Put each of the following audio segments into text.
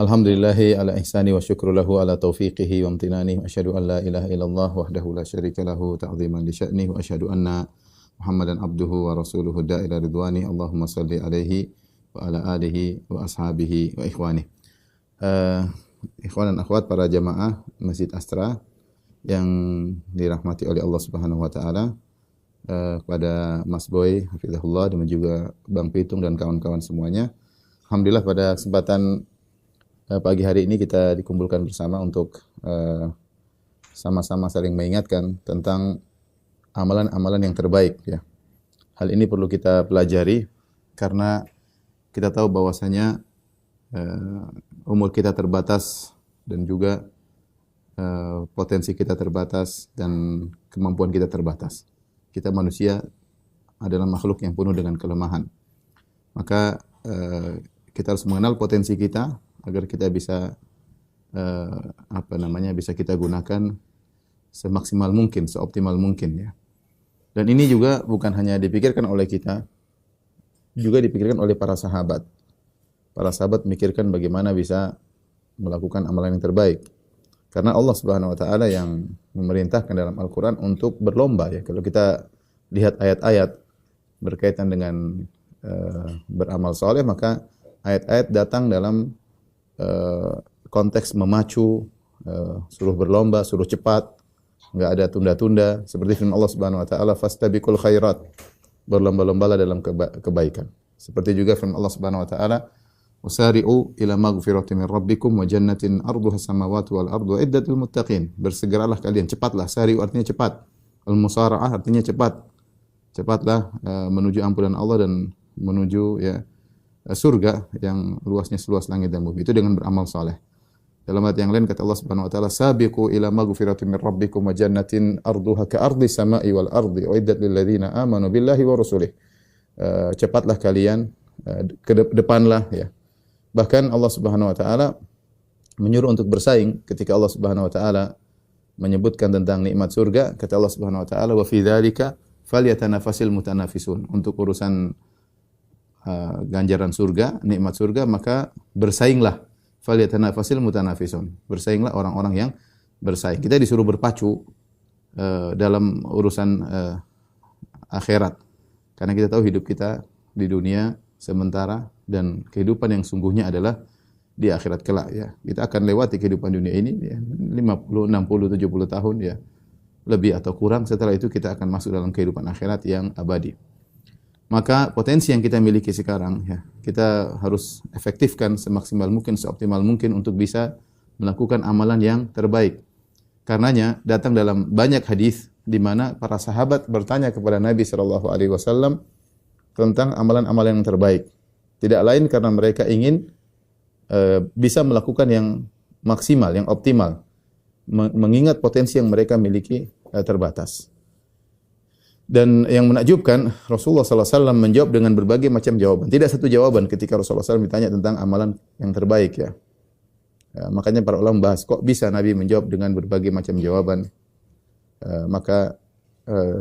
Alhamdulillahi ala ihsani wa syukru lahu ala taufiqihi wa amtinani wa asyhadu an la ilaha illallah wahdahu la syarika lahu ta'ziman li sya'ni wa asyhadu anna Muhammadan abduhu wa rasuluhu da'ila ridwani Allahumma salli alaihi wa ala alihi wa ashabihi wa ikhwani. Ikhwan dan akhwat para jamaah Masjid Astra yang dirahmati oleh Allah Subhanahu wa taala, kepada Mas Boy hafizahullah dan juga Bang Pitung dan kawan-kawan semuanya. Alhamdulillah pada kesempatan pagi hari ini kita dikumpulkan bersama untuk sama-sama saling mengingatkan tentang amalan-amalan yang terbaik ya. Hal ini perlu kita pelajari karena kita tahu bahwasanya umur kita terbatas dan juga potensi kita terbatas dan kemampuan kita terbatas. Kita manusia adalah makhluk yang penuh dengan kelemahan. Maka kita harus mengenal potensi kita agar kita bisa bisa kita gunakan semaksimal mungkin, seoptimal mungkin ya. Dan ini juga bukan hanya dipikirkan oleh kita, juga dipikirkan oleh para sahabat. Para sahabat memikirkan bagaimana bisa melakukan amalan yang terbaik. Karena Allah Subhanahu wa taala yang memerintahkan dalam Al-Qur'an untuk berlomba ya. Kalau kita lihat ayat-ayat berkaitan dengan beramal saleh, maka ayat-ayat datang dalam konteks memacu, suruh berlomba, suruh cepat, enggak ada tunda-tunda. Seperti firman Allah Subhanahu wa taala, fastabiqul khairat, berlomba-lombalah dalam kebaikan. Seperti juga firman Allah Subhanahu wa taala, wasari'u ila maghfiratin min rabbikum wa jannatin arduha samawati wal ardu iddatul muttaqin. Bersegeralah kalian, cepatlah. Sari'u artinya cepat. Al-musara'ah artinya cepat. Cepatlah menuju ampunan Allah dan menuju surga yang luasnya seluas langit dan bumi. Itu dengan beramal saleh. Dalam ayat yang lain kata Allah Subhanahu wa taala, sabiqu ila maghfiratin min rabbikum wa jannatin arduha ka ardi samai wal ardi uiddat lil ladzina amanu billahi wa rasulih. Cepatlah kalian, ke depanlah ya. Bahkan Allah Subhanahu wa taala menyuruh untuk bersaing ketika Allah Subhanahu wa taala menyebutkan tentang nikmat surga, kata Allah Subhanahu wa taala, wa fi dzalika falyatanafasil mutanafisun. Untuk urusan ganjaran surga, nikmat surga, maka bersainglah. Falyatanafasil mutanafisun. Bersainglah orang-orang yang bersaing. Kita disuruh berpacu dalam urusan akhirat. Karena kita tahu hidup kita di dunia sementara dan kehidupan yang sungguhnya adalah di akhirat kelak ya. Kita akan lewati kehidupan dunia ini ya, 50, 60, 70 tahun ya. Lebih atau kurang, setelah itu kita akan masuk dalam kehidupan akhirat yang abadi. Maka potensi yang kita miliki sekarang ya, kita harus efektifkan semaksimal mungkin, seoptimal mungkin untuk bisa melakukan amalan yang terbaik. Karenanya datang dalam banyak hadis di mana para sahabat bertanya kepada Nabi sallallahu alaihi wasallam tentang amalan-amalan yang terbaik. Tidak lain karena mereka ingin bisa melakukan yang maksimal, yang optimal, mengingat potensi yang mereka miliki terbatas. Dan yang menakjubkan, Rasulullah SAW menjawab dengan berbagai macam jawaban. Tidak satu jawaban ketika Rasulullah SAW ditanya tentang amalan yang terbaik ya. Makanya para ulama membahas, kok bisa Nabi menjawab dengan berbagai macam jawaban. Maka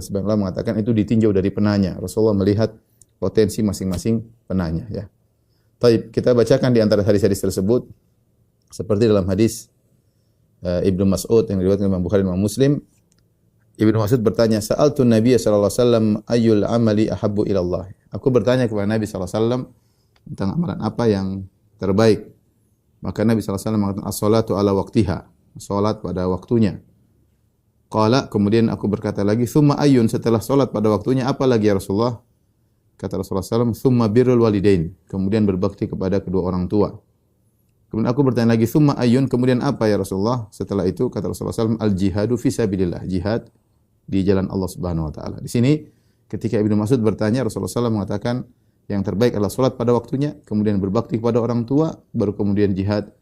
sebagian ulama mengatakan itu ditinjau dari penanya. Rasulullah melihat potensi masing-masing penanya ya. Baik, kita bacakan di antara hadis-hadis tersebut seperti dalam hadis Ibnu Mas'ud yang diriwayatkan oleh Imam Bukhari dan Imam Muslim. Ibnu Mas'ud bertanya, "Sa'altu Nabiy sallallahu alaihi wasallam ayyul amali ahabbu ila Allah." Aku bertanya kepada Nabi sallallahu alaihi wasallam tentang amalan apa yang terbaik. Maka Nabi sallallahu alaihi wasallam mengatakan, "As-salatu ala waqtiha." Salat pada waktunya. Qala, kemudian aku berkata lagi, "Tsumma ayyun?" Setelah salat pada waktunya apa lagi ya Rasulullah? Kata Rasulullah SAW, "Tsumma birrul walidain." Kemudian berbakti kepada kedua orang tua. Kemudian aku bertanya lagi, "Tsumma ayyun?" Kemudian apa ya Rasulullah? Setelah itu kata Rasulullah SAW, "Al-jihadu fi sabilillah." Jihad di jalan Allah Subhanahu wa taala. Di sini ketika Ibnu Mas'ud bertanya, Rasulullah SAW mengatakan yang terbaik adalah salat pada waktunya, kemudian berbakti kepada orang tua, baru kemudian jihad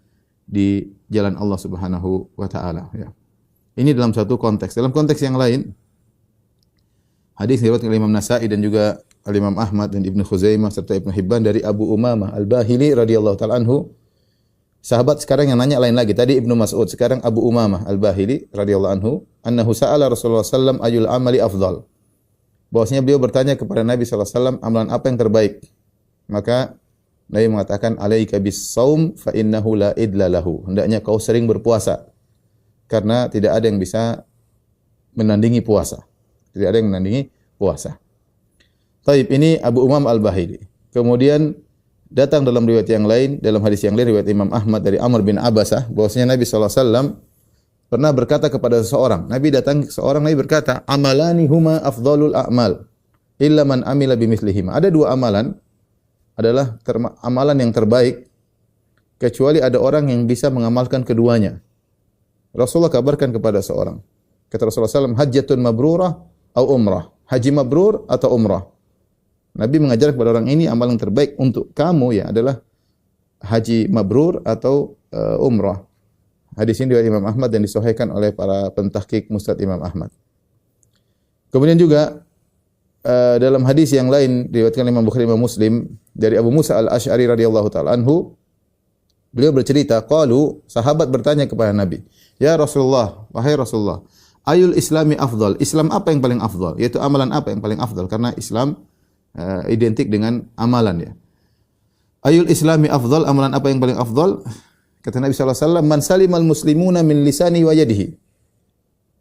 di jalan Allah Subhanahu wa taala ya. Ini dalam satu konteks. Dalam konteks yang lain, hadis diriwayatkan oleh Imam Nasa'i dan juga Imam Ahmad dan Ibnu Khuzaimah serta Ibnu Hibban dari Abu Umamah Al-Bahili radhiyallahu taala anhu. Sahabat sekarang yang nanya lain lagi. Tadi Ibnu Mas'ud, sekarang Abu Umamah Al-Bahili radhiyallahu anhu, annahu sa'ala Rasulullah sallallahu ayyul amali afdal. Bahwasanya beliau bertanya kepada Nabi sallallahu alaihi wasallam, amalan apa yang terbaik? Maka Nabi mengatakan alaika bis-shaum fa innahu la idla lahu. Hendaknya kau sering berpuasa karena tidak ada yang bisa menandingi puasa. Tidak ada yang menandingi puasa. Taib, ini Abu Umam Al-Bahili. Kemudian datang dalam riwayat yang lain, dalam hadis yang lain riwayat Imam Ahmad dari Amr bin Abasah bahwasanya Nabi sallallahu alaihi wasallam pernah berkata kepada seseorang. Nabi datang ke seorang, Nabi berkata, "Amalani huma afdhalul a'mal illa man amila bimithlihima." Ada dua amalan adalah amalan yang terbaik kecuali ada orang yang bisa mengamalkan keduanya. Rasulullah kabarkan kepada seorang. Kata Rasulullah SAW, hajjatun mabrurah atau umrah. Haji mabrur atau umrah. Nabi mengajar kepada orang ini amalan terbaik untuk kamu ya adalah haji mabrur atau umrah. Hadis ini dari Imam Ahmad dan disahihkan oleh para pentahqiq Musnad Imam Ahmad. Kemudian juga dalam hadis yang lain diriwayatkan Imam Bukhari Imam Muslim dari Abu Musa Al-Asy'ari radhiyallahu taala anhu, beliau bercerita, qalu, sahabat bertanya kepada Nabi, "Ya Rasulullah, wahai Rasulullah, ayul islami afdal?" Islam apa yang paling afdal? Yaitu amalan apa yang paling afdal? Karena Islam identik dengan amalan ya. Ayul islami afdal, amalan apa yang paling afdal? Kata Nabi sallallahu alaihi wasallam, "Man salimal muslimuna min lisani wa yadihi."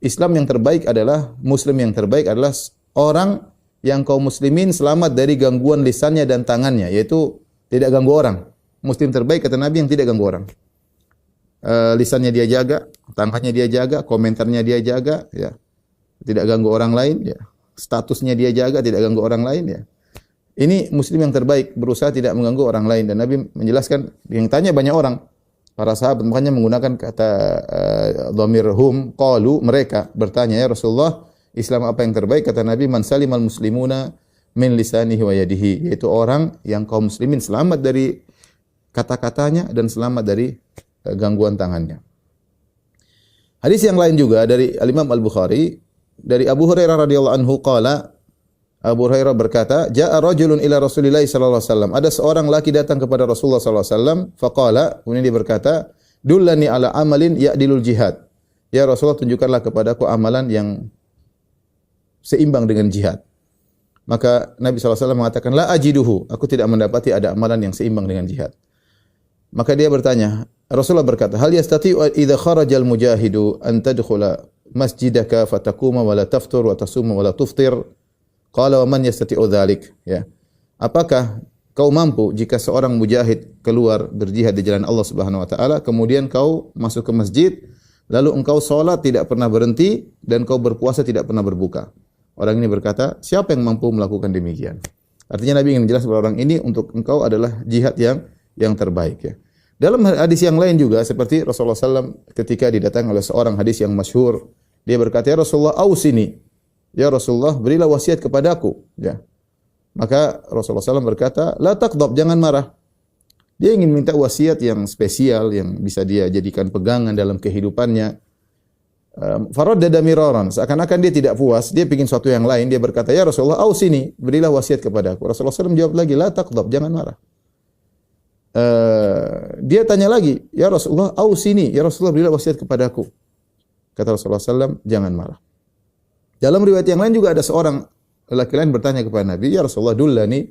Islam yang terbaik adalah, muslim yang terbaik adalah orang yang kaum muslimin selamat dari gangguan lisannya dan tangannya, yaitu tidak ganggu orang. Muslim terbaik kata Nabi yang tidak ganggu orang. Lisannya dia jaga, tangannya dia jaga, komentarnya dia jaga, ya. Tidak ganggu orang lain, ya. Statusnya dia jaga, tidak ganggu orang lain, ya. Ini muslim yang terbaik, berusaha tidak mengganggu orang lain. Dan Nabi menjelaskan, yang tanya banyak orang, para sahabat makanya menggunakan kata dhamir hum, qalu, mereka bertanya, "Ya Rasulullah, Islam apa yang terbaik?" Kata Nabi, "Man salimal muslimuna min lisanihi wa yadihi." Yaitu orang yang kaum muslimin selamat dari kata-katanya dan selamat dari gangguan tangannya. Hadis yang lain juga dari Al-Imam Al-Bukhari dari Abu Hurairah radhiyallahu anhu qala, Abu Hurairah berkata, "Ja'a rajulun ila Rasulillah sallallahu alaihi wasallam." Ada seorang laki datang kepada Rasulullah sallallahu alaihi wasallam, faqala, kemudian dia berkata, "Dullani ala amalin ya'dilul jihad." Ya Rasulullah, tunjukkanlah kepadaku amalan yang seimbang dengan jihad. Maka Nabi SAW mengatakan, "La ajiduhu." Aku tidak mendapati ada amalan yang seimbang dengan jihad. Maka dia bertanya, Rasulullah berkata, "Hal yastati'u idza kharajal mujahidu an tadkhula masjidaka fatakuma wa la taftur wa tasuma wa la tuftir?" Qala, "Wa man yastati'u dzalik?" Ya. Apakah kau mampu jika seorang mujahid keluar berjihad di jalan Allah Subhanahu wa taala, kemudian kau masuk ke masjid, lalu engkau salat tidak pernah berhenti dan kau berpuasa tidak pernah berbuka? Orang ini berkata, "Siapa yang mampu melakukan demikian?" Artinya Nabi ingin menjelaskan kepada orang ini, untuk engkau adalah jihad yang terbaik ya. Dalam hadis yang lain juga seperti Rasulullah SAW ketika didatangi oleh seorang, hadis yang masyhur, dia berkata, "Ya Rasulullah, ausini." Ya Rasulullah, berilah wasiat kepadaku ya. Maka Rasulullah SAW berkata, "La taqdab," jangan marah. Dia ingin minta wasiat yang spesial yang bisa dia jadikan pegangan dalam kehidupannya. Faraddada miraran, seakan-akan dia tidak puas, dia ingin sesuatu yang lain, dia berkata, "Ya Rasulullah, ausini, berilah wasiat kepadaku." Rasulullah SAW jawab lagi, "La taqdab," jangan marah. Dia tanya lagi, "Ya Rasulullah, ausini, ya Rasulullah, berilah wasiat kepadaku." Kata Rasulullah SAW, "Jangan marah." Dalam riwayat yang lain juga ada seorang lelaki lain bertanya kepada Nabi, "Ya Rasulullah, dullani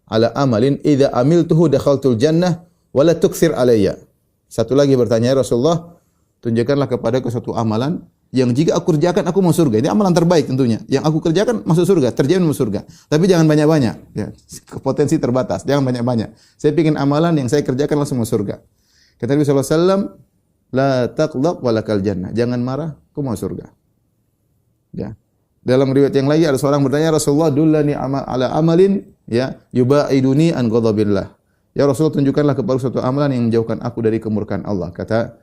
ala amalin idza amiltuhu dakhaltul jannah wa la tukthir alayya." Satu lagi bertanya, "Ya Rasulullah, tunjukkanlah kepadaku suatu amalan yang jika aku kerjakan aku masuk surga." Ini amalan terbaik tentunya. Yang aku kerjakan masuk surga, terjamin masuk surga. Tapi jangan banyak-banyak, ya. Potensi terbatas, jangan banyak-banyak. Saya ingin amalan yang saya kerjakan langsung masuk surga. Kata Nabi sallallahu alaihi wasallam, "La taqlaq walakal jannah." Jangan marah, aku masuk surga. Ya. Dalam riwayat yang lain ada seorang bertanya, "Rasulullah, dullani ala amalin ya yubaiduni an ghadabillah." Ya Rasulullah, tunjukkanlah kepada suatu amalan yang menjauhkan aku dari kemurkaan Allah. Kata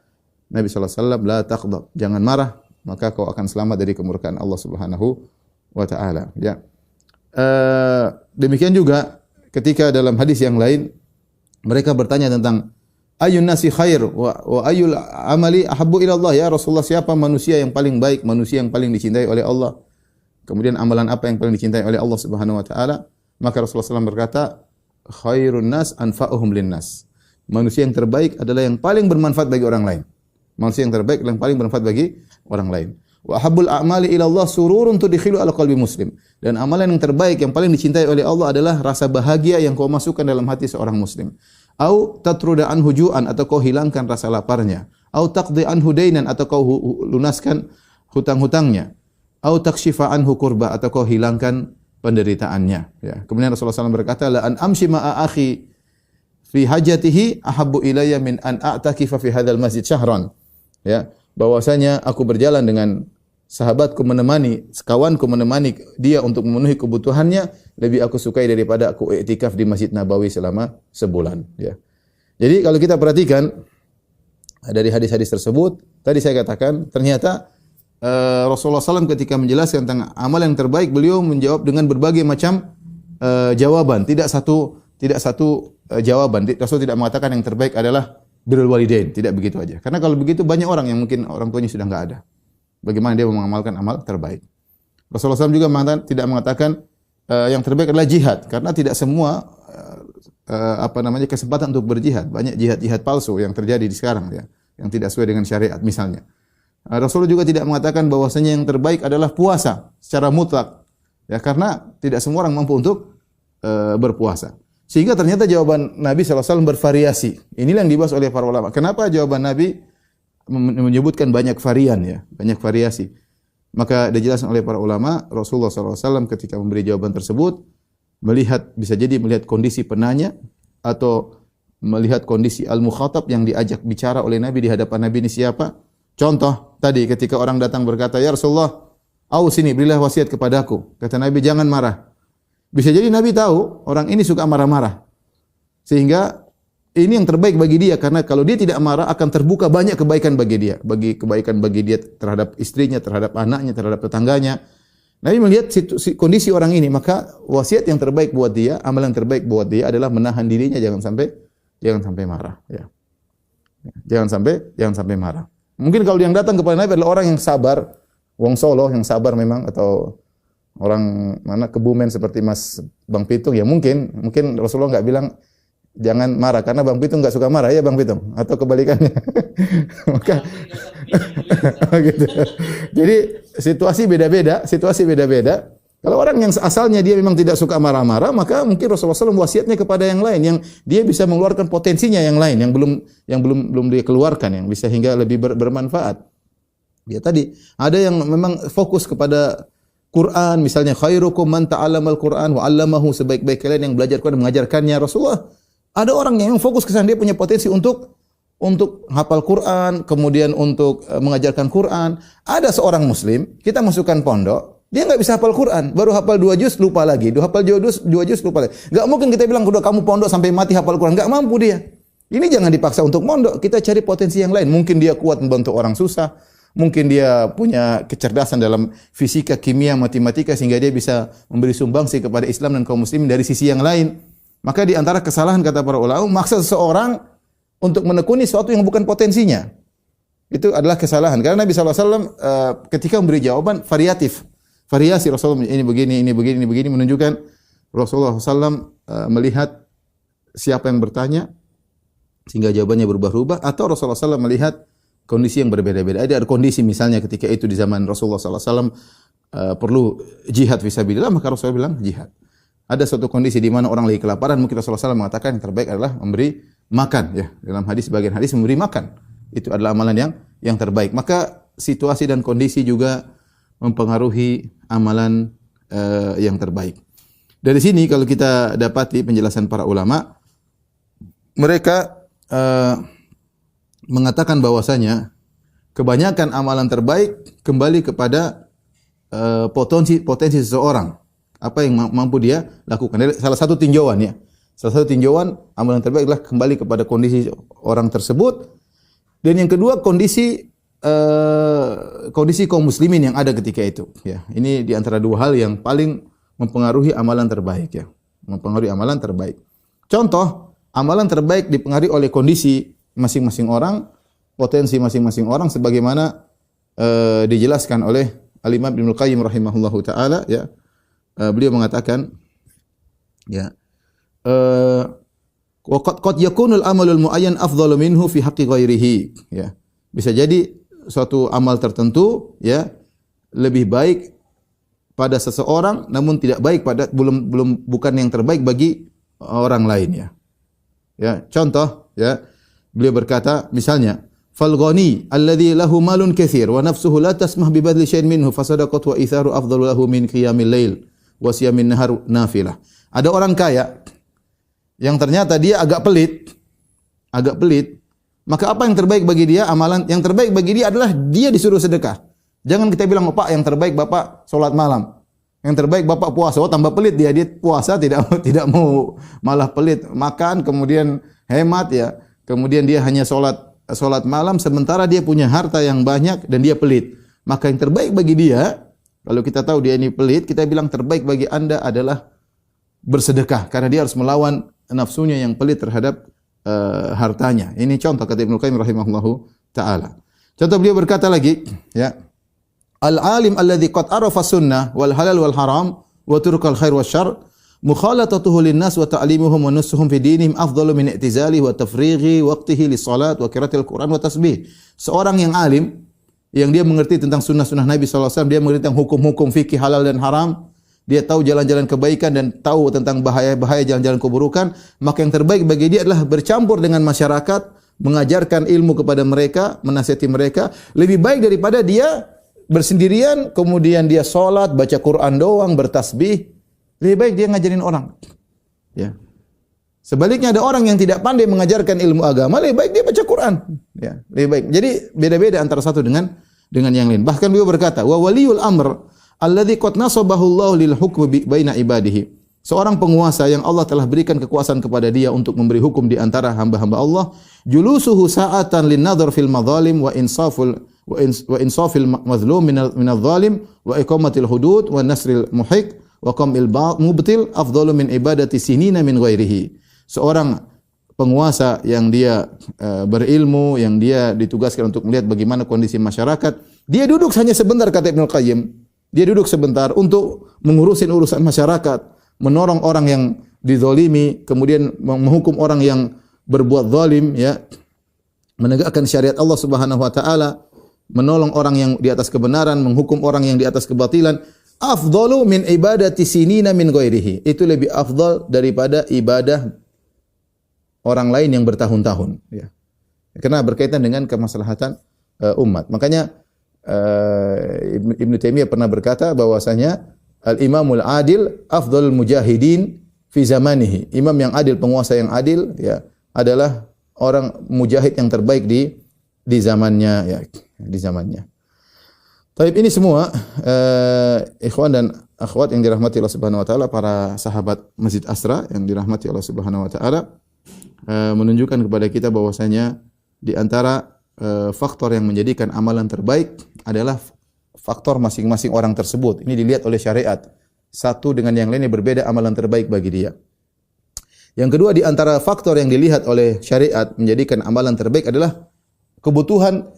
Nabi sallallahu alaihi wasallam, "La taqdab." Jangan marah, maka kau akan selamat dari kemurkaan Allah Subhanahu wa taala, ya. Demikian juga ketika dalam hadis yang lain mereka bertanya tentang ayun nasi khair wa ayul amali ahabbu ila Allah. Ya Rasulullah, siapa manusia yang paling baik, manusia yang paling dicintai oleh Allah? Kemudian amalan apa yang paling dicintai oleh Allah Subhanahu wa taala? Maka Rasulullah SAW berkata, "Khairun nas anfa'uhum linnas." Manusia yang terbaik adalah yang paling bermanfaat bagi orang lain. Manusia yang terbaik adalah yang paling bermanfaat bagi orang lain. Wa habbul a'mali ila Allah sururun tudkhilu ala qalbi muslim. Dan amalan yang terbaik yang paling dicintai oleh Allah adalah rasa bahagia yang kau masukkan dalam hati seorang muslim. au tatruda anhu ju'an, atau kau hilangkan rasa laparnya, au taqdi anhu dainan, atau kau lunaskan hutang-hutangnya, au takshifa anhu kurba, atau kau hilangkan penderitaannya. Ya. Kemudian Rasulullah SAW berkata, la an amshi ma'a akhi fi hajatihi ahabbu ilayya min an a'takifa fi hadzal masjid syahran. Ya, bahwasanya aku berjalan dengan sahabatku menemani, sekawanku menemani dia untuk memenuhi kebutuhannya, lebih aku sukai daripada aku iktikaf di Masjid Nabawi selama sebulan. Ya. Jadi kalau kita perhatikan dari hadis-hadis tersebut, tadi saya katakan ternyata Rasulullah SAW ketika menjelaskan tentang amal yang terbaik, beliau menjawab dengan berbagai macam jawaban, tidak satu jawaban. Rasul tidak mengatakan yang terbaik adalah birrul walidain, tidak begitu aja. Karena kalau begitu banyak orang yang mungkin orang tuanya sudah enggak ada. Bagaimana dia mengamalkan amal terbaik? Rasulullah SAW juga tidak mengatakan yang terbaik adalah jihad, karena tidak semua kesempatan untuk berjihad. Banyak jihad palsu yang terjadi di sekarang ya, yang tidak sesuai dengan syariat misalnya. Rasulullah juga tidak mengatakan bahwasanya yang terbaik adalah puasa secara mutlak. Ya, karena tidak semua orang mampu untuk berpuasa. Sehingga ternyata jawaban Nabi SAW bervariasi. Inilah yang dibahas oleh para ulama. Kenapa jawaban Nabi menyebutkan banyak varian ya, banyak variasi. Maka dijelaskan oleh para ulama, Rasulullah SAW ketika memberi jawaban tersebut, bisa jadi melihat kondisi penanya, atau melihat kondisi al-mukhatab yang diajak bicara oleh Nabi di hadapan Nabi ini siapa. Contoh, tadi ketika orang datang berkata, ya Rasulullah, sini, berilah wasiat kepadaku. Kata Nabi, jangan marah. Bisa jadi Nabi tahu orang ini suka marah-marah. Sehingga ini yang terbaik bagi dia, karena kalau dia tidak marah akan terbuka banyak kebaikan bagi dia. Kebaikan bagi dia terhadap istrinya, terhadap anaknya, terhadap tetangganya. Nabi melihat kondisi orang ini, maka wasiat yang terbaik buat dia, amal yang terbaik buat dia adalah menahan dirinya jangan sampai marah, ya. Jangan sampai marah. Mungkin kalau yang datang kepada Nabi adalah orang yang sabar, wong Solo yang sabar memang, atau orang mana Kebumen seperti Mas Bang Pitung, ya mungkin Rasulullah enggak bilang jangan marah karena Bang Pitung enggak suka marah ya Bang Pitung, atau kebalikannya. Maka gitu. Jadi situasi beda-beda. Kalau orang yang asalnya dia memang tidak suka marah-marah, maka mungkin Rasulullah SAW wasiatnya kepada yang lain yang dia bisa mengeluarkan potensinya yang lain yang belum dia keluarkan, yang bisa hingga lebih bermanfaat. Ya tadi ada yang memang fokus kepada Quran, misalnya khairukum man ta'allamal Quran wa 'allamahu, sebaik-baik kalian yang belajar Quran dan mengajarkannya. Rasulullah, ada orang yang fokus ke sana, dia punya potensi untuk hafal Quran, kemudian untuk mengajarkan Quran. Ada seorang muslim, kita masukkan pondok, dia enggak bisa hafal Quran, baru hafal 2 juz lupa lagi, hafal 2 juz lupa lagi. Enggak mungkin kita bilang udah kamu pondok sampai mati hafal Quran, enggak mampu dia. Ini jangan dipaksa untuk pondok, kita cari potensi yang lain. Mungkin dia kuat membantu orang susah. Mungkin dia punya kecerdasan dalam fisika, kimia, matematika sehingga dia bisa memberi sumbangsi kepada Islam dan kaum muslimin dari sisi yang lain. Maka di antara kesalahan kata para ulama, maksa seseorang untuk menekuni sesuatu yang bukan potensinya. Itu adalah kesalahan. Karena Nabi SAW ketika memberi jawaban variasi Rasulullah ini begini menunjukkan Rasulullah SAW melihat siapa yang bertanya sehingga jawabannya berubah-ubah, atau Rasulullah SAW melihat kondisi yang berbeda-beda. Ada kondisi misalnya ketika itu di zaman Rasulullah SAW perlu jihad fisabilillah, maka Rasulullah bilang jihad. Ada suatu kondisi di mana orang lagi kelaparan, mungkin Rasulullah SAW mengatakan yang terbaik adalah memberi makan. Ya, dalam sebagian hadis memberi makan itu adalah amalan yang terbaik. Maka situasi dan kondisi juga mempengaruhi amalan yang terbaik. Dari sini kalau kita dapati penjelasan para ulama, mereka mengatakan bahwasanya kebanyakan amalan terbaik kembali kepada potensi seseorang. Apa yang mampu dia lakukan. Salah satu tinjauan amalan terbaik adalah kembali kepada kondisi orang tersebut. Dan yang kedua kondisi kaum muslimin yang ada ketika itu. Ya, ini di antara dua hal yang paling mempengaruhi amalan terbaik ya. Contoh, amalan terbaik dipengaruhi oleh kondisi masing-masing orang, potensi masing-masing orang sebagaimana dijelaskan oleh Al-Imam Ibnu Qayyim rahimahullahu taala ya. Beliau mengatakan ya qad yakunul amalul muayyan afdhalu minhu fi haqqi ghairihi ya. Bisa jadi suatu amal tertentu ya lebih baik pada seseorang namun tidak baik bukan yang terbaik bagi orang lain ya. Ya, contoh ya. Beliau berkata misalnya, "Fal ghani alladhi lahu malun katsir wa nafsuhu la tasmah bi badli syai'in minhu fa sadaqatu wa itharu afdalu lahu min qiyamil lail wa siyamin nahar nafilah." Ada orang kaya yang ternyata dia agak pelit, maka apa yang terbaik bagi dia? Amalan yang terbaik bagi dia adalah dia disuruh sedekah. Jangan kita bilang, "Oh, Pak, yang terbaik Bapak salat malam. Yang terbaik Bapak puasa." Oh, tambah pelit dia puasa tidak mau malah pelit, makan kemudian hemat ya. Kemudian dia hanya salat malam sementara dia punya harta yang banyak dan dia pelit. Maka yang terbaik bagi dia, kalau kita tahu dia ini pelit, kita bilang terbaik bagi Anda adalah bersedekah karena dia harus melawan nafsunya yang pelit terhadap hartanya. Ini contoh kata Ibnu Qayyim rahimahullahu taala. Contoh beliau berkata lagi, ya. Al-alim alladhi qad arafa sunnah wal halal wal haram wa turkal khair wasyarr mukhalatatuhu linnas wa ta'limuhum wa nussuhum fi dinihim afdalu min i'tizali wa tafrighi waqtihi lis-salat wa qiraatil Qur'an wa tasbih. Seorang yang alim yang dia mengerti tentang sunnah-sunnah Nabi sallallahu alaihi wasallam, dia mengerti tentang hukum-hukum fikih halal dan haram, dia tahu jalan-jalan kebaikan dan tahu tentang bahaya-bahaya jalan-jalan keburukan, maka yang terbaik bagi dia adalah bercampur dengan masyarakat, mengajarkan ilmu kepada mereka, menasihati mereka, lebih baik daripada dia bersendirian kemudian dia salat, baca Quran doang, bertasbih. Lebih baik dia ngajarin orang. Ya. Sebaliknya ada orang yang tidak pandai mengajarkan ilmu agama, lebih baik dia baca Quran. Ya, lebih baik. Jadi beda-beda antara satu dengan yang lain. Bahkan beliau berkata, "Wa waliyul amr alladzi qad nasabahu Allah lil hukmi baina ibadihi." Seorang penguasa yang Allah telah berikan kekuasaan kepada dia untuk memberi hukum di antara hamba-hamba Allah, julusuhu sa'atan lin nadhar fil madzalim wa insafil mazlum min adh-dhalim wa iqamatil hudud wa nasril muhiq wa qamil mubtil afdalu min ibadati sinina min ghairihi. Seorang penguasa yang dia berilmu, yang dia ditugaskan untuk melihat bagaimana kondisi masyarakat, dia duduk hanya sebentar kata Ibnu Qayyim. Dia duduk sebentar untuk mengurusin urusan masyarakat, menolong orang yang dizalimi, kemudian menghukum orang yang berbuat zalim, ya, menegakkan syariat Allah Subhanahu wa taala, menolong orang yang di atas kebenaran, menghukum orang yang di atas kebatilan. Afdalu min ibadati sinina min ghairihi. Itu lebih afdal daripada ibadah orang lain yang bertahun-tahun, ya. Karena berkaitan dengan kemaslahatan umat. Makanya Ibnu Taimiyah pernah berkata bahwasanya al-imamul adil afdalul mujahidin fi zamanihi. Imam yang adil, penguasa yang adil, ya, adalah orang mujahid yang terbaik di zamannya, ya, di zamannya. Taib, ini semua ikhwan dan akhwat yang dirahmati Allah Subhanahu wa taala, para sahabat Masjid Asra yang dirahmati Allah Subhanahu wa taala, menunjukkan kepada kita bahwasanya di antara faktor yang menjadikan amalan terbaik adalah faktor masing-masing orang tersebut. Ini dilihat oleh syariat. Satu dengan yang lainnya berbeda amalan terbaik bagi dia. Yang kedua, di antara faktor yang dilihat oleh syariat menjadikan amalan terbaik adalah kebutuhan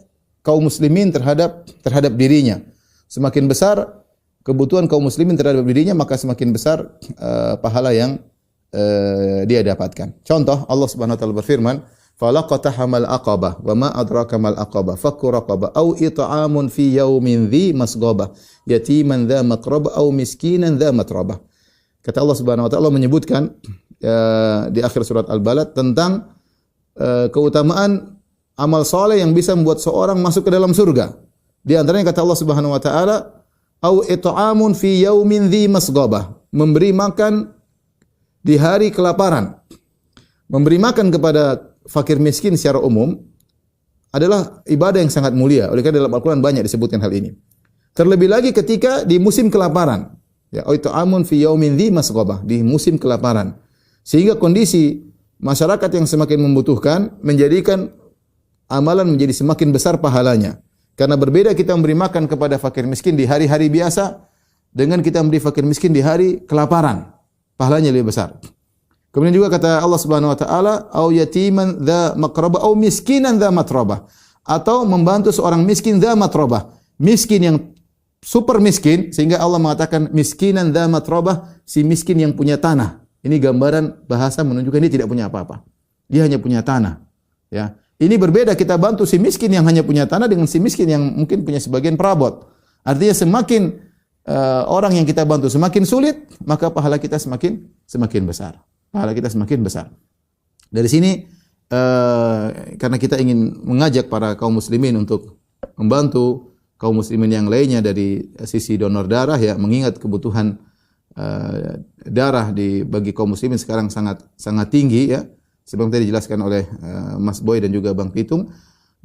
kaum muslimin terhadap dirinya. Semakin besar kebutuhan kaum muslimin terhadap dirinya, maka semakin besar pahala yang dia dapatkan. Contoh, Allah Subhanahu wa taala berfirman, "Falaqatahamal aqabah wa ma adraka mal aqabah fakku raqabah aw it'amun fi yaumin dhi masghabah yatiman dha maqrabah aw miskinan dha matrabah." Kata Allah Subhanahu wa taala menyebutkan di akhir surat Al-Balad tentang keutamaan amal saleh yang bisa membuat seorang masuk ke dalam surga. Di antaranya kata Allah Subhanahu wa taala, "Au it'amun fi yaumin dhi masghabah." Memberi makan di hari kelaparan. Memberi makan kepada fakir miskin secara umum adalah ibadah yang sangat mulia. Oleh karena dalam Al-Qur'an banyak disebutkan hal ini. Terlebih lagi ketika di musim kelaparan. Ya, "Au it'amun fi yaumin dhi masghabah." Di musim kelaparan. Sehingga kondisi masyarakat yang semakin membutuhkan menjadikan amalan menjadi semakin besar pahalanya. Karena berbeda kita memberi makan kepada fakir miskin di hari-hari biasa dengan kita memberi fakir miskin di hari kelaparan. Pahalanya lebih besar. Kemudian juga kata Allah Subhanahu wa taala, "Au yatiman dza maqrabah au miskinan dza matrabah." Atau membantu seorang miskin dza matrabah. Miskin yang super miskin, sehingga Allah mengatakan miskinan dza matrabah, si miskin yang punya tanah. Ini gambaran bahasa menunjukkan dia tidak punya apa-apa. Dia hanya punya tanah, ya. Ini berbeda kita bantu si miskin yang hanya punya tanah dengan si miskin yang mungkin punya sebagian perabot. Artinya semakin orang yang kita bantu semakin sulit, maka pahala kita semakin besar. Pahala kita semakin besar. Dari sini karena kita ingin mengajak para kaum muslimin untuk membantu kaum muslimin yang lainnya dari sisi donor darah ya, mengingat kebutuhan darah bagi kaum muslimin sekarang sangat tinggi ya, seperti tadi dijelaskan oleh Mas Boy dan juga Bang Pitung.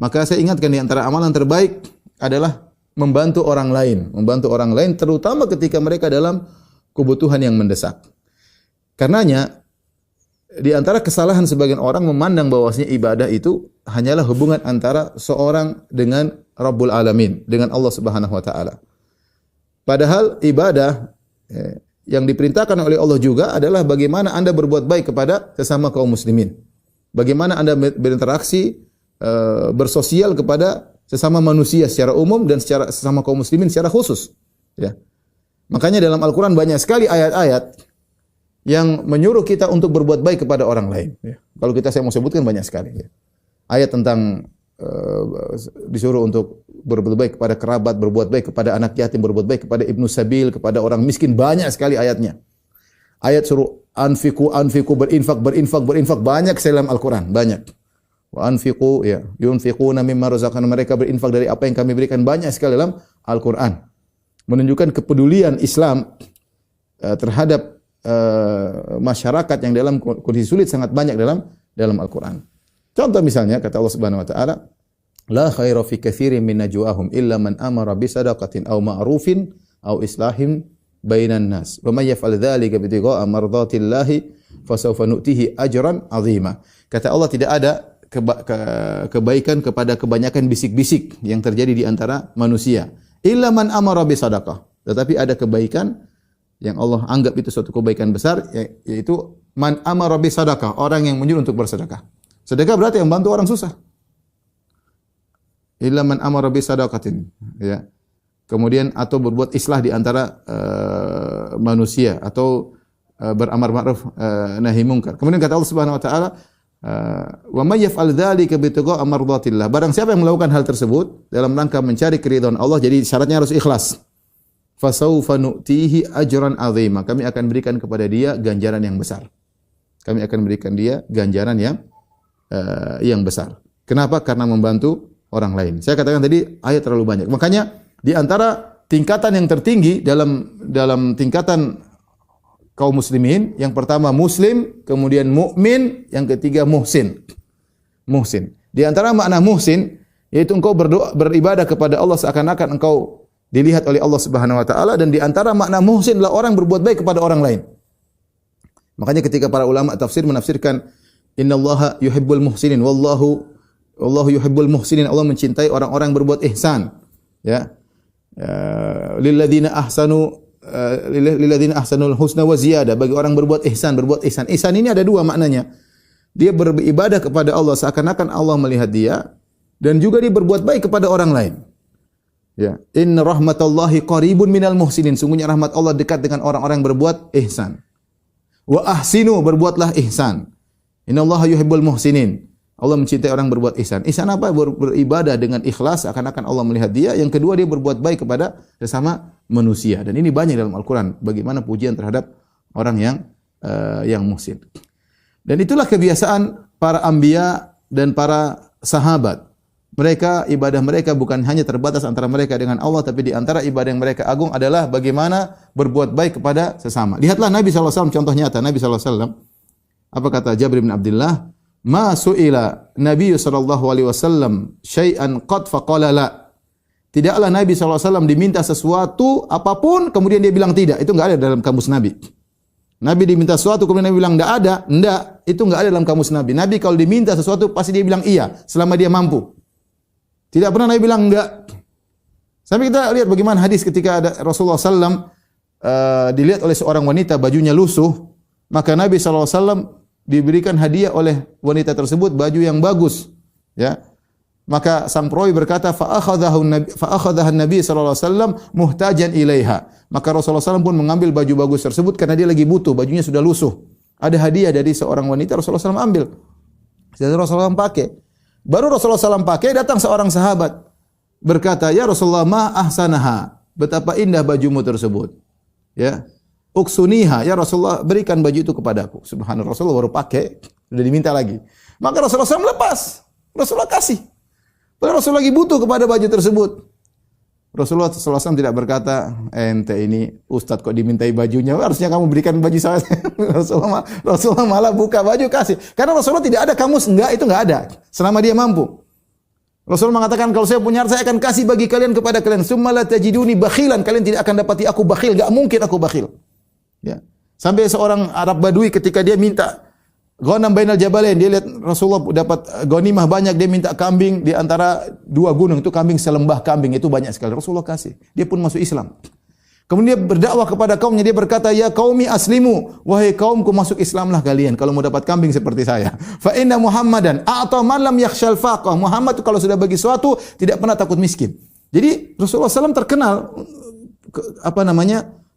Maka saya ingatkan di antara amalan terbaik adalah membantu orang lain terutama ketika mereka dalam kebutuhan yang mendesak. Karenanya di antara kesalahan sebagian orang memandang bahwasanya ibadah itu hanyalah hubungan antara seorang dengan Rabbul Alamin, dengan Allah Subhanahu wa taala. Padahal ibadah yang diperintahkan oleh Allah juga adalah bagaimana Anda berbuat baik kepada sesama kaum muslimin. Bagaimana Anda berinteraksi, bersosial kepada sesama manusia secara umum dan sesama kaum muslimin secara khusus. Ya. Makanya dalam Al-Quran banyak sekali ayat-ayat yang menyuruh kita untuk berbuat baik kepada orang lain. Ya. Kalau saya mau sebutkan banyak sekali. Ya. Ayat tentang disuruh untuk berbuat baik kepada kerabat, berbuat baik kepada anak yatim, berbuat baik kepada ibnu sabil, kepada orang miskin, banyak sekali ayatnya. Ayat suruh anfiku, berinfak, banyak sekali dalam Al-Quran, banyak. Wa anfiqu ya, yunfiquna mimma razaqna, mereka berinfak dari apa yang kami berikan, banyak sekali dalam Al-Quran. Menunjukkan kepedulian Islam terhadap masyarakat yang dalam kondisi sulit sangat banyak dalam Al-Quran. Contoh misalnya kata Allah Subhanahu wa taala, la khaira fi katsirin min najwahum illa man amara bi sadaqatin aw ma'rufin aw islahin bainan nas. Wa may yaf'al dzalika ibtigha'a mardatillahi fasawfa nu'tihi ajran 'azima. Kata Allah, tidak ada kebaikan kepada kebanyakan bisik-bisik yang terjadi di antara manusia. Illa man amara bi sadaqah. Tetapi ada kebaikan yang Allah anggap itu suatu kebaikan besar, yaitu man amara bi sadaqah, orang yang menyuruh untuk bersedekah. Sedekah berarti yang bantu orang susah. Illa man amara bi sadaqatin, ya. Kemudian atau berbuat islah di antara manusia atau beramar ma'ruf nahi munkar. Kemudian kata Allah Subhanahu wa taala, wa may yaf'al dzalika bitigha'a mardatillah. Barang siapa yang melakukan hal tersebut dalam rangka mencari keridhaan Allah, jadi syaratnya harus ikhlas. Fasawfa nu'tihi ajran 'azima. Kami akan berikan kepada dia ganjaran yang besar. Kami akan berikan dia ganjaran yang besar. Kenapa? Karena membantu orang lain. Saya katakan tadi ayat terlalu banyak. Makanya di antara tingkatan yang tertinggi dalam tingkatan kaum muslimin, yang pertama muslim, kemudian mukmin, yang ketiga muhsin. Muhsin. Di antara makna muhsin yaitu engkau beribadah kepada Allah seakan-akan engkau dilihat oleh Allah Subhanahu wa taala, dan di antara makna muhsin adalah orang berbuat baik kepada orang lain. Makanya ketika para ulama tafsir menafsirkan innallaha yuhibbul muhsinin wallahu yuhibbul muhsinin, Allah mencintai orang-orang berbuat ihsan. Ya. Lilladzina ahsanul husna wa ziyadah, bagi orang berbuat ihsan. Ihsan ini ada dua maknanya. Dia beribadah kepada Allah seakan-akan Allah melihat dia, dan juga dia berbuat baik kepada orang lain. Ya, inna rahmatallahi qaribun minal muhsinin. Sungguhnya rahmat Allah dekat dengan orang-orang yang berbuat ihsan. Wa ahsinu, berbuatlah ihsan. Innallaha yuhibbul muhsinin. Allah mencintai orang berbuat ihsan. Ihsan apa? Beribadah dengan ikhlas akan Allah melihat dia. Yang kedua, dia berbuat baik kepada sesama manusia. Dan ini banyak dalam Al-Quran. Bagaimana pujian terhadap orang yang muhsin. Dan itulah kebiasaan para anbiya dan para sahabat. Ibadah mereka bukan hanya terbatas antara mereka dengan Allah, tapi di antara ibadah yang mereka agung adalah bagaimana berbuat baik kepada sesama. Lihatlah Nabi SAW, contoh nyata. Nabi SAW, apa kata Jabir bin Abdullah? Ma su'ila Nabi SAW syai'an qad faqala la. Tidaklah Nabi SAW diminta sesuatu apapun kemudian dia bilang tidak. Itu enggak ada dalam kamus Nabi. Nabi diminta sesuatu kemudian Nabi bilang enggak ada. Enggak, itu enggak ada dalam kamus Nabi. Nabi kalau diminta sesuatu pasti dia bilang iya selama dia mampu. Tidak pernah Nabi bilang enggak. Sampai kita lihat bagaimana hadis ketika ada Rasulullah SAW dilihat oleh seorang wanita bajunya lusuh, maka Nabi SAW diberikan hadiah oleh wanita tersebut baju yang bagus. Ya, maka sang perawi berkata, fa akhadhaha Nabi SAW muhtajan ilaiha. Maka Rasulullah SAW pun mengambil baju bagus tersebut karena dia lagi butuh, bajunya sudah lusuh. Ada hadiah dari seorang wanita, Rasulullah SAW ambil. Jadi Rasulullah SAW pakai. Baru Rasulullah SAW pakai, datang seorang sahabat berkata, ya Rasulullah, ma ahsanaha, betapa indah bajumu tersebut. Ya, uksuniha, ya Rasulullah, berikan baju itu kepadaku. Subhanallah, Rasulullah baru pakai, Sudah diminta lagi. Maka Rasulullah SAW lepas. Rasulullah kasih. Padahal Rasulullah lagi butuh kepada baju tersebut. Rasulullah SAW tidak berkata, ente ini Ustadz kok dimintai bajunya, harusnya kamu berikan baju saya. Rasulullah malah buka baju kasih. Karena Rasulullah tidak ada kamus, enggak, itu enggak ada. Selama dia mampu. Rasulullah mengatakan, kalau saya punya harta, saya akan kasih bagi kalian kepada kalian. Summa la tajiduni bakhilan, kalian tidak akan dapati aku bakhil, enggak mungkin aku bakhil. Ya. Sampai seorang Arab Badui ketika dia minta ghanam bainal jabalain, dia lihat Rasulullah dapat ghanimah banyak, dia minta kambing di antara dua gunung, itu kambing selembah kambing, itu banyak sekali. Rasulullah kasih. Dia pun masuk Islam. Kemudian dia berdakwah kepada kaumnya, dia berkata, "Ya qaumi aslimu, wahai kaumku masuk Islamlah kalian kalau mau dapat kambing seperti saya. Fa inna Muhammadan a'ta man lam yakhshal faqah." Muhammad itu kalau sudah bagi sesuatu tidak pernah takut miskin. Jadi Rasulullah SAW terkenal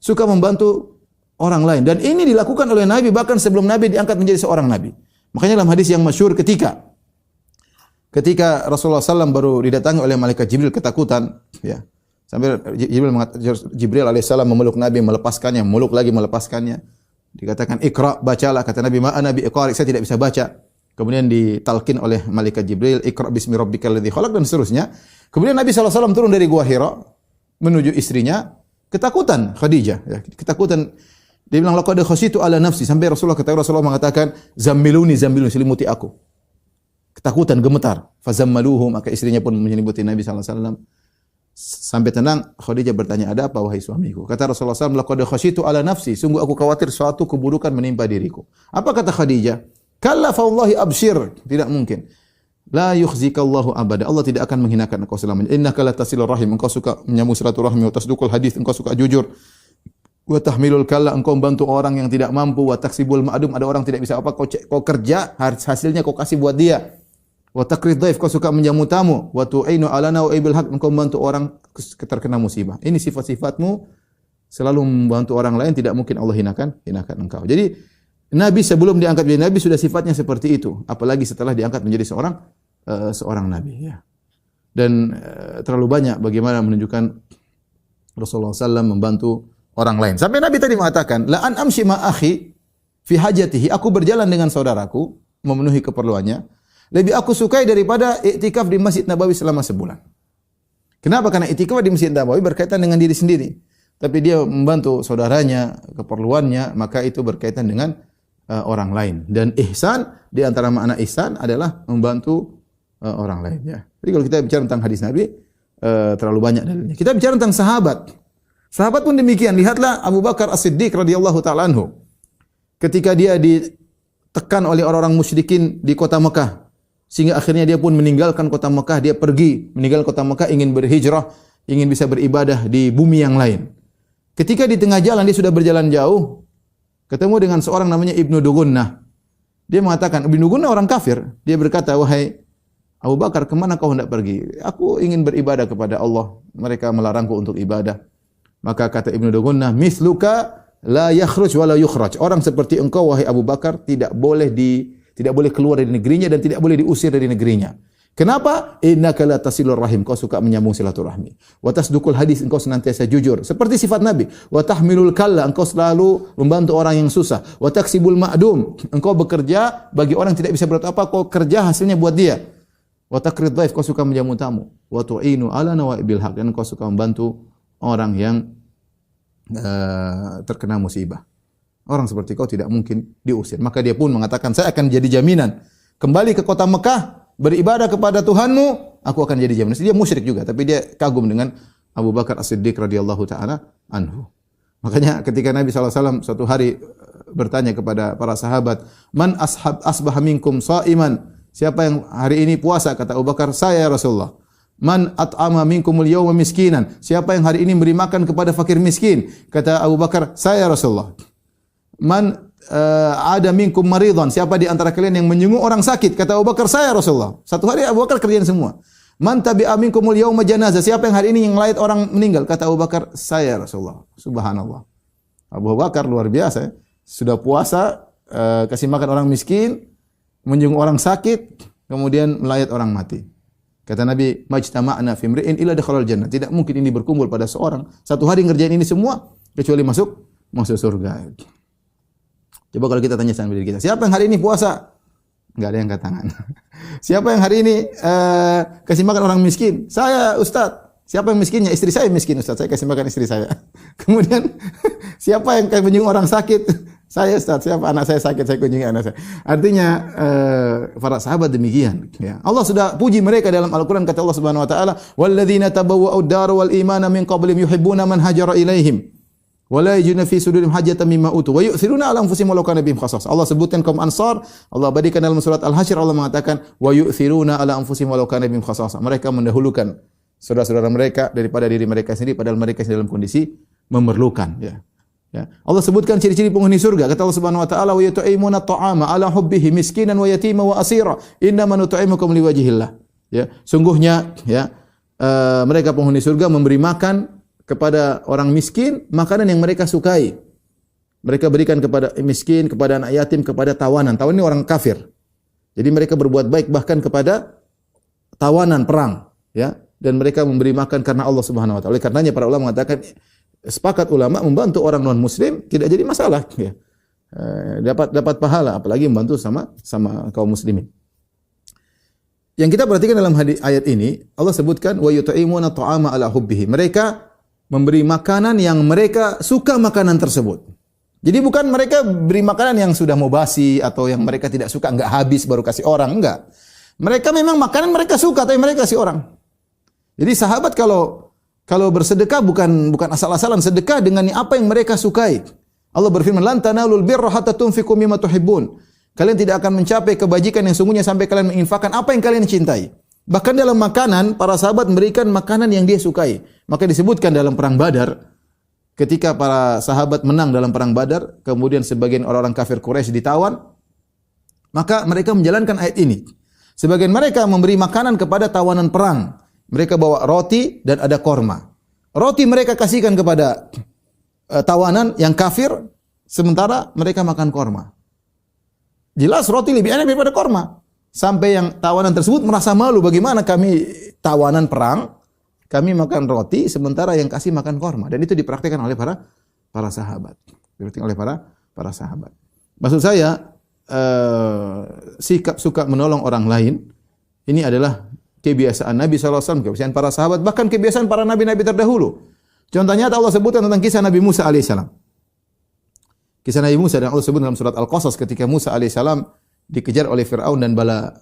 suka membantu orang lain, dan ini dilakukan oleh Nabi bahkan sebelum Nabi diangkat menjadi seorang nabi. Makanya dalam hadis yang masyhur ketika Rasulullah SAW baru didatangi oleh malaikat Jibril ketakutan, ya. Sampai Jibril alaihissalam memeluk Nabi, memeluk lagi melepaskannya. Dikatakan Iqra, bacalah. Kata Nabi, ma ana bi iqari, saya tidak bisa baca. Kemudian ditalkin oleh malaikat Jibril, Iqra bismi rabbikal ladzi khalaq, dan seterusnya. Kemudian Nabi SAW turun dari Gua Hira menuju istrinya, ketakutan Khadijah, ya. Ketakutan. Dia bilang, laqad khasyitu ala nafsi, sampai Rasulullah mengatakan, zammiluni selimuti aku. Ketakutan, gemetar. Fazammaluhu, maka istrinya pun menyelimuti Nabi SAW. Sampai tenang, Khadijah bertanya, ada apa wahai suamiku? Kata Rasulullah SAW, laqad khasyitu ala nafsi, sungguh aku khawatir suatu keburukan menimpa diriku. Apa kata Khadijah? Kalla fa wallahi abshir, tidak mungkin. La yukhzikallahu abada, Allah tidak akan menghinakan engkau selamanya. Innaka la tasilur rahim, engkau suka menyambung silaturahmi, wa tasduqul hadis, engkau suka jujur. Wa tahmilul kalla, engkau membantu orang yang tidak mampu. Wa taksibul ma'dum, ada orang tidak bisa apa, kau kerja, hasilnya kau kasih buat dia. Wa taqrid dhaif, kau suka menjamu tamu. Wa tu'inu alana wa ibil haq, engkau membantu orang terkena musibah. Ini sifat-sifatmu, selalu membantu orang lain, tidak mungkin Allah hinakan engkau. Jadi Nabi sebelum diangkat menjadi nabi sudah sifatnya seperti itu, apalagi setelah diangkat menjadi seorang nabi, ya. Dan terlalu banyak bagaimana menunjukkan Rasulullah SAW membantu orang lain. Sampai Nabi tadi mengatakan, la an amshi ma akhi fi hajatihi, aku berjalan dengan saudaraku memenuhi keperluannya, lebih aku sukai daripada iktikaf di Masjid Nabawi selama sebulan. Kenapa? Karena iktikaf di Masjid Nabawi berkaitan dengan diri sendiri. Tapi dia membantu saudaranya, keperluannya, maka itu berkaitan dengan orang lain. Dan ihsan, di antara makna ihsan adalah membantu orang lain. Ya. Jadi kalau kita bicara tentang hadis Nabi, terlalu banyak dalilnya. Kita bicara tentang sahabat. Sahabat pun demikian. Lihatlah Abu Bakar As-Siddiq radhiyallahu ta'ala anhu. Ketika dia ditekan oleh orang-orang musyrikin di kota Mekah, sehingga akhirnya dia pun meninggalkan kota Mekah, dia pergi meninggalkan kota Mekah, ingin berhijrah, ingin bisa beribadah di bumi yang lain. Ketika di tengah jalan, dia sudah berjalan jauh, ketemu dengan seorang namanya Ibnu Dugunnah. Dia mengatakan, Ibnu Dugunnah orang kafir. Dia berkata, wahai Abu Bakar, kemana kau hendak pergi? Aku ingin beribadah kepada Allah. Mereka melarangku untuk ibadah. Maka kata Ibnu Dugunnah, mithluka la yakhruj wa la yukhraj. Orang seperti engkau, wahai Abu Bakar, tidak boleh keluar dari negerinya dan tidak boleh diusir dari negerinya. Kenapa? Innaka la tasilur rahim, kau suka menyambung silaturahmi. Wa tasduqul hadis, engkau senantiasa jujur. Seperti sifat Nabi. Wa tahmilul kalla, engkau selalu membantu orang yang susah. Wa taksibul ma'dum, engkau bekerja bagi orang yang tidak bisa berbuat apa, kau kerja hasilnya buat dia. Wa taqrid dhaif, kau suka menjamu tamu. Wa tu'inu ala nawaibil haq, dan kau suka membantu orang yang terkena musibah. Orang seperti kau tidak mungkin diusir. Maka dia pun mengatakan, saya akan jadi jaminan. Kembali ke kota Mekah, beribadah kepada Tuhanmu, aku akan jadi jaminan. Dia musyrik juga, tapi dia kagum dengan Abu Bakar As-Siddiq radhiyallahu ta'ala anhu. Makanya ketika Nabi SAW suatu hari bertanya kepada para sahabat, man asbah minkum sha'iman? Siapa yang hari ini puasa? Kata Abu Bakar, saya ya Rasulullah. Man at'ama minkumul yawma miskinan? Siapa yang hari ini memberi makan kepada fakir miskin? Kata Abu Bakar, saya ya Rasulullah. Man ada minkum maridhan? Siapa di antara kalian yang menyenguk orang sakit? Kata Abu Bakar, saya Rasulullah. Satu hari Abu Bakar kerjain semua. Man tabi'a minkumul yawma janazah? Siapa yang hari ini yang melayat orang meninggal? Kata Abu Bakar, saya Rasulullah. Subhanallah. Abu Bakar luar biasa, ya. Sudah puasa, kasih makan orang miskin, menjenguk orang sakit, kemudian melayat orang mati. Kata Nabi, majtama'na fi imri'in illa dakhalal jannah. Tidak mungkin ini berkumpul pada seorang satu hari ngerjain ini semua kecuali masuk surga. Coba kalau kita tanya sama diri kita, siapa yang hari ini puasa? Enggak ada yang angkat tangan. Siapa yang hari ini kasih makan orang miskin? Saya, Ustaz. Siapa yang miskinnya? Istri saya miskin, Ustaz. Saya kasih makan istri saya. Kemudian siapa yang kunjungi orang sakit? Saya, Ustaz. Siapa anak saya sakit? Saya kunjungi anak saya. Artinya para sahabat demikian. Ya. Allah sudah puji mereka dalam Al-Quran. Kata Allah Subhanahu Wa Taala, "Walladzina tabawwa'ud dar wal imana min qablihim yuhibbuna man hajara ilaihim." Wala yajiduna fi sudurihim hajatan mimma utu wa yu'thiruna 'ala anfusihim walau kana bihim khassas. Allah sebutkan kaum Ansar, Allah abadikan dalam surat Al-Hasyr, Allah mengatakan wa yu'thiruna 'ala anfusihim walau kana bihim khassas. Mereka mendahulukan saudara-saudara mereka daripada diri mereka sendiri padahal mereka dalam kondisi memerlukan, ya. Ya. Allah sebutkan ciri-ciri penghuni surga. Kata Allah Subhanahu wa taala, "Wa yut'imuna at'ama 'ala hubbihi miskinan wa yatima wa asira. Innama nut'imukum liwajhillah." Ya, sungguhnya ya mereka penghuni surga memberi makan kepada orang miskin makanan yang mereka sukai. Mereka berikan kepada miskin, kepada anak yatim, kepada tawanan. Tawanan ini orang kafir. Jadi mereka berbuat baik bahkan kepada tawanan perang, ya. Dan mereka memberi makan karena Allah Subhanahu wa taala. Oleh karenanya para ulama mengatakan sepakat ulama membantu orang non muslim tidak jadi masalah, ya. Dapat pahala apalagi membantu sama kaum muslimin. Yang kita perhatikan dalam ayat ini Allah sebutkan wa yut'imuna ta'ama ala hubbihi. Mereka memberi makanan yang mereka suka makanan tersebut. Jadi bukan mereka beri makanan yang sudah mau basi atau yang mereka tidak suka enggak habis baru kasih orang, enggak. Mereka memang makanan mereka suka tapi mereka kasih orang. Jadi sahabat kalau bersedekah bukan asal-asalan, sedekah dengan apa yang mereka sukai. Allah berfirman, "Lan tanalul birra hatta tunfiqu mimma tuhibbun." Kalian tidak akan mencapai kebajikan yang sungguhnya sampai kalian menginfakkan apa yang kalian cintai. Bahkan dalam makanan, para sahabat memberikan makanan yang dia sukai. Maka disebutkan dalam perang Badar, ketika para sahabat menang dalam perang Badar, kemudian sebagian orang-orang kafir Quraisy ditawan, maka mereka menjalankan ayat ini. Sebagian mereka memberi makanan kepada tawanan perang. Mereka bawa roti dan ada korma. Roti mereka kasihkan kepada tawanan yang kafir, sementara mereka makan korma. Jelas roti lebih enak daripada korma. Sampai yang tawanan tersebut merasa malu, bagaimana kami tawanan perang, kami makan roti sementara yang kasih makan korma, dan itu dipraktikkan oleh para sahabat. Dipraktikkan oleh para sahabat. Maksud saya sikap suka menolong orang lain ini adalah kebiasaan Nabi SAW, kebiasaan para sahabat, bahkan kebiasaan para nabi-nabi terdahulu. Contohnya Allah sebutkan tentang kisah Nabi Musa alaihissalam. Kisah Nabi Musa dan Allah sebut dalam surat Al-Qasas ketika Musa alaihissalam dikejar oleh Fir'aun dan bala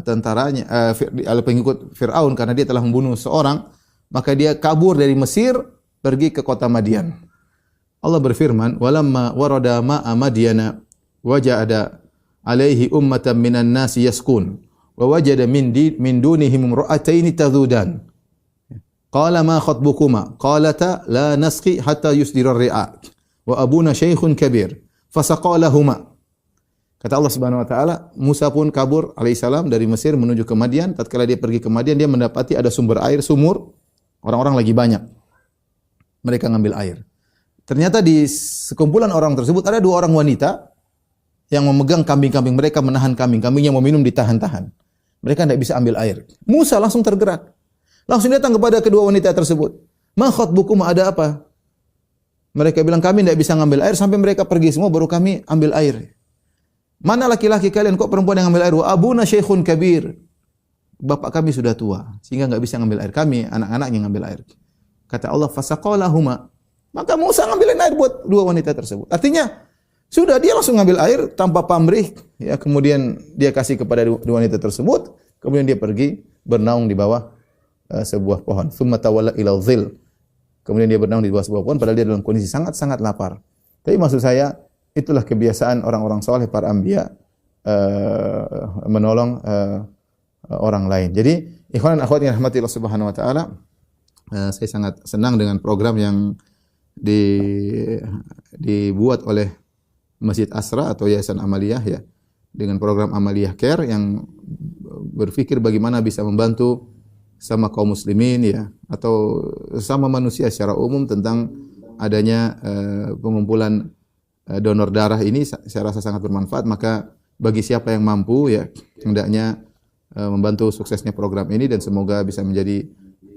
tentaranya, pengikut Fir'aun karena dia telah membunuh seorang, maka dia kabur dari Mesir pergi ke kota Madian. Allah berfirman, "Walamma warada ma'a Madyana waja'ada alaihi ummatan minan nasi yaskun wa wajada min dunihim imra'ataini tadhudan. Qala ma khatbukuma? Qalata la nasqi hatta yusdira ar-ri'a wa abuna shaykhun kabir fasaqa lahumā." Kata Allah Subhanahu wa taala, Musa pun kabur alaihissalam dari Mesir menuju ke Madian. Tatkala dia pergi ke Madian, dia mendapati ada sumber air, sumur, orang-orang lagi banyak. Mereka ngambil air. Ternyata di sekumpulan orang tersebut ada dua orang wanita yang memegang kambing-kambing mereka, menahan kambing-kambing yang mau minum ditahan-tahan. Mereka tidak bisa ambil air. Musa langsung tergerak. Langsung datang kepada kedua wanita tersebut. "Ma khatbukum, ada apa?" Mereka bilang, "Kami tidak bisa ngambil air sampai mereka pergi semua baru kami ambil air." "Mana laki-laki kalian? Kok perempuan yang ngambil air?" "Wa abuna shaykhun kabir." Bapak kami sudah tua sehingga enggak bisa ngambil air. Kami anak-anaknya ngambil air. Kata Allah, "Fasaqalahuma." Maka Musa ngambilin air buat dua wanita tersebut. Artinya sudah dia langsung ngambil air tanpa pamrih, ya, kemudian dia kasih kepada dua wanita tersebut, kemudian dia pergi bernaung di bawah sebuah pohon. Tsumma tawalla ila dhil. Kemudian dia bernaung di bawah sebuah pohon padahal dia dalam kondisi sangat-sangat lapar. Tapi maksud saya itulah kebiasaan orang-orang saleh, para anbiya, menolong orang lain. Jadi, ikhwan dan akhwat yang dirahmati Allah Subhanahu wa taala, saya sangat senang dengan program yang dibuat oleh Masjid Asra atau Yayasan Amaliyah, ya, dengan program Amaliyah Care yang berpikir bagaimana bisa membantu sama kaum muslimin, ya, atau sama manusia secara umum tentang adanya pengumpulan donor darah ini. Saya rasa sangat bermanfaat. Maka bagi siapa yang mampu, ya, hendaknya membantu suksesnya program ini dan semoga bisa menjadi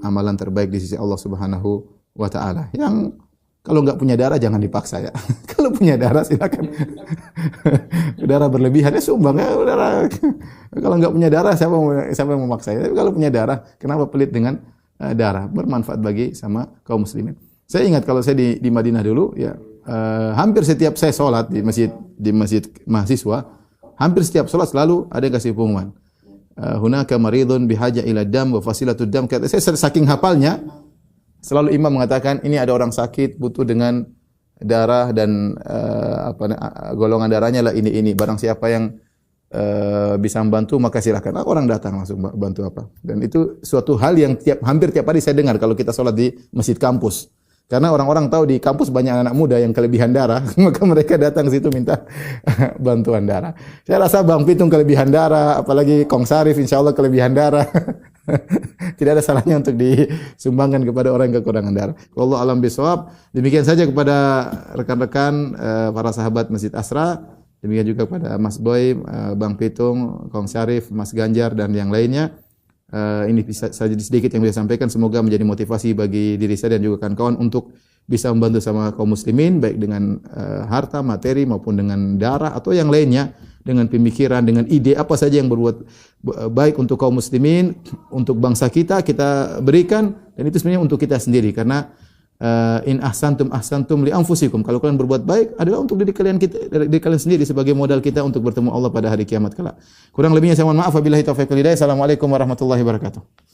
amalan terbaik di sisi Allah Subhanahu wa taala. Yang Kalau nggak punya darah jangan dipaksa ya. Kalau punya darah silakan. Darah berlebihan ya sumbang ya darah. Kalau nggak punya darah siapa yang memaksa ya. Tapi kalau punya darah, kenapa pelit dengan darah? Bermanfaat bagi sama kaum muslimin. Saya ingat kalau saya di Madinah dulu ya, hampir setiap saya sholat di masjid mahasiswa, hampir setiap sholat selalu ada yang kasih pengumuman. Hunaka maridun bihaja ila dam wa fasilatud dam. Kata saya saking hafalnya, selalu imam mengatakan ini ada orang sakit butuh dengan darah dan golongan darahnya lah ini. Barang siapa yang bisa membantu maka silakan. Orang datang langsung bantu apa. Dan itu suatu hal yang hampir tiap hari saya dengar kalau kita sholat di masjid kampus. Karena orang-orang tahu di kampus banyak anak muda yang kelebihan darah, maka mereka datang ke situ minta bantuan darah. Saya rasa Bang Pitung kelebihan darah, apalagi Kong Sarif insya Allah kelebihan darah. Tidak ada salahnya untuk disumbangkan kepada orang yang kekurangan darah. Wallahu a'lam bishawab. Demikian saja kepada rekan-rekan para sahabat Masjid Asra. Demikian juga kepada Mas Boy, Bang Pitung, Kong Sarif, Mas Ganjar dan yang lainnya. Ini bisa saja sedikit yang saya sampaikan, semoga menjadi motivasi bagi diri saya dan juga kawan-kawan untuk bisa membantu sama kaum muslimin baik dengan harta, materi maupun dengan darah atau yang lainnya, dengan pemikiran, dengan ide apa saja yang berbuat baik untuk kaum muslimin, untuk bangsa kita berikan, dan itu sebenarnya untuk kita sendiri karena in ahsantum li anfusikum. Kalau kalian berbuat baik adalah untuk diri kalian sendiri sebagai modal kita untuk bertemu Allah pada hari kiamat kelak. Kurang lebihnya saya mohon maaf. Wabillahi taufiq wal hidayah. Assalamualaikum warahmatullahi wabarakatuh.